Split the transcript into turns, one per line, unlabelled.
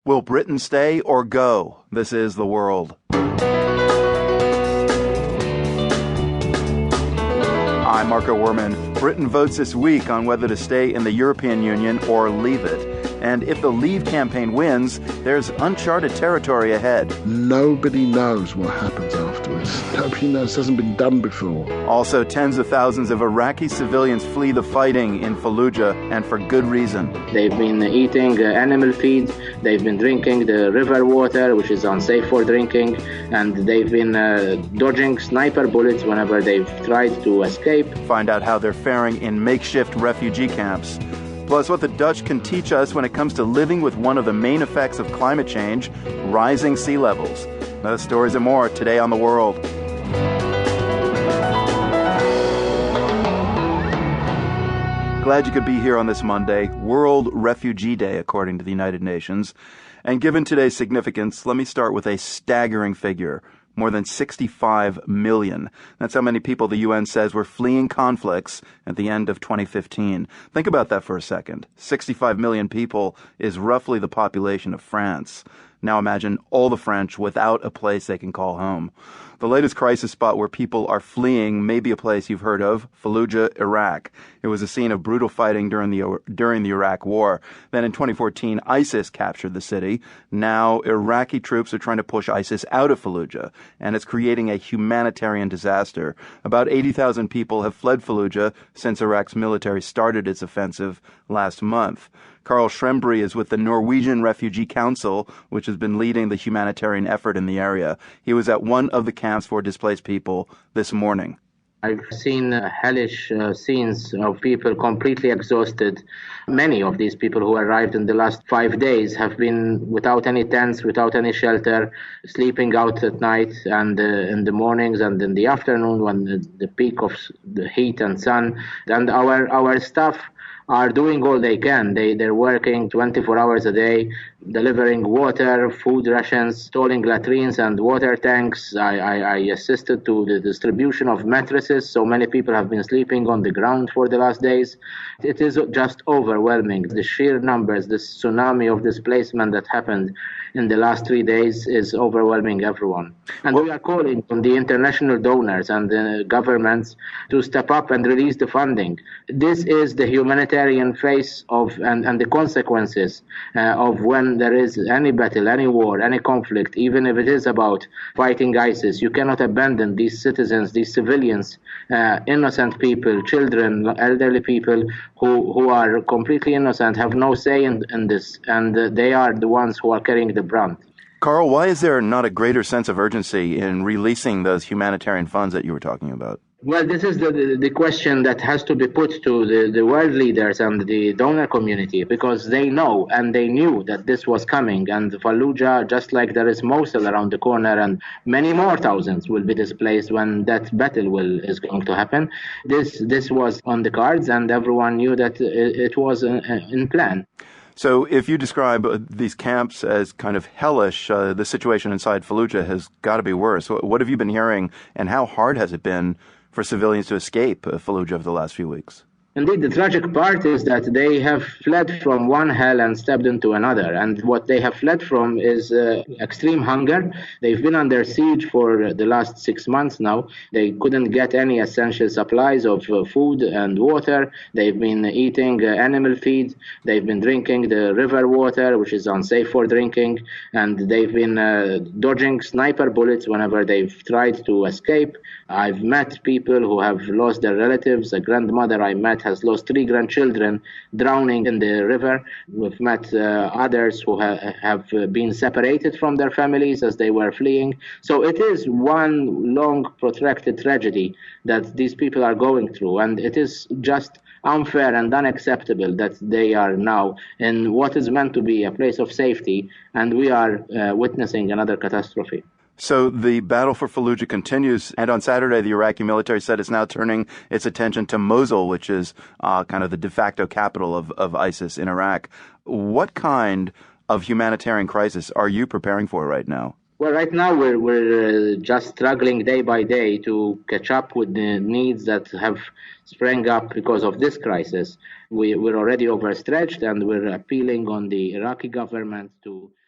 Will Britain stay or go? This is The World. I'm Marco Werman. Britain votes this week on whether to stay in the European Union or leave it. And if the Leave campaign wins, there's uncharted territory ahead.
Nobody knows what happens afterwards. Nobody knows. It hasn't been done before.
Also, tens of thousands of Iraqi civilians flee the fighting in Fallujah, and for good reason.
They've been eating animal feed. They've been drinking the river water, which is unsafe for drinking. And they've been dodging sniper bullets whenever they've tried to escape.
Find out how they're faring in makeshift refugee camps. Plus, what the Dutch can teach us when it comes to living with one of the main effects of climate change, rising sea levels. Those stories and more today on The World. Glad you could be here on this Monday, World Refugee Day, according to the United Nations. And given today's significance, let me start with a staggering figure. More than 65 million. That's how many people the UN says were fleeing conflicts at the end of 2015. Think about that for a second. 65 million people is roughly the population of France. Now imagine all the French without a place they can call home. The latest crisis spot where people are fleeing may be a place you've heard of, Fallujah, Iraq. It was a scene of brutal fighting during the Iraq War. Then in 2014, ISIS captured the city. Now Iraqi troops are trying to push ISIS out of Fallujah, and it's creating a humanitarian disaster. About 80,000 people have fled Fallujah since Iraq's military started its offensive last month. Carl Schrembry is with the Norwegian Refugee Council, which has been leading the humanitarian effort in the area. He was at one of the camps for displaced people this morning.
I've seen hellish scenes of people completely exhausted. Many of these people who arrived in the last 5 days have been without any tents, without any shelter, sleeping out at night and in the mornings and in the afternoon when the peak of the heat and sun. And our staff are doing all they can. They're working 24 hours a day, delivering water, food rations, installing latrines and water tanks. I assisted to the distribution of mattresses, so many people have been sleeping on the ground for the last days. It is just overwhelming. The sheer numbers, the tsunami of displacement that happened in the last 3 days is overwhelming everyone. And we are calling on the international donors and the governments to step up and release the funding. This is the humanitarian face of and the consequences of when there is any battle, any war, any conflict, even if it is about fighting ISIS. You cannot abandon these citizens, these civilians, innocent people, children, elderly people who are completely innocent, have no say in this, and they are the ones who are carrying the brunt.
Carl, why is there not a greater sense of urgency in releasing those humanitarian funds that you were talking about?
Well, this is the question that has to be put to the world leaders and the donor community, because they know and they knew that this was coming. And Fallujah, just like there is Mosul around the corner, and many more thousands will be displaced when that battle is going to happen. This was on the cards, and everyone knew that it was in plan.
So if you describe these camps as kind of hellish, the situation inside Fallujah has got to be worse. What have you been hearing, and how hard has it been for civilians to escape Fallujah over the last few weeks?
Indeed, the tragic part is that they have fled from one hell and stepped into another. And what they have fled from is extreme hunger. They've been under siege for the last 6 months now. They couldn't get any essential supplies of food and water. They've been eating animal feed. They've been drinking the river water, which is unsafe for drinking. And they've been dodging sniper bullets whenever they've tried to escape. I've met people who have lost their relatives. A grandmother I met has lost 3 grandchildren drowning in the river. We've met others who have been separated from their families as they were fleeing. So it is one long, protracted tragedy that these people are going through, and it is just unfair and unacceptable that they are now in what is meant to be a place of safety, and we are witnessing another catastrophe.
So the battle for Fallujah continues, and on Saturday, the Iraqi military said it's now turning its attention to Mosul, which is kind of the de facto capital of ISIS in Iraq. What kind of humanitarian crisis are you preparing for right now?
Well, right now we're just struggling day by day to catch up with the needs that have sprang up because of this crisis. We're already overstretched, and we're appealing on the Iraqi government to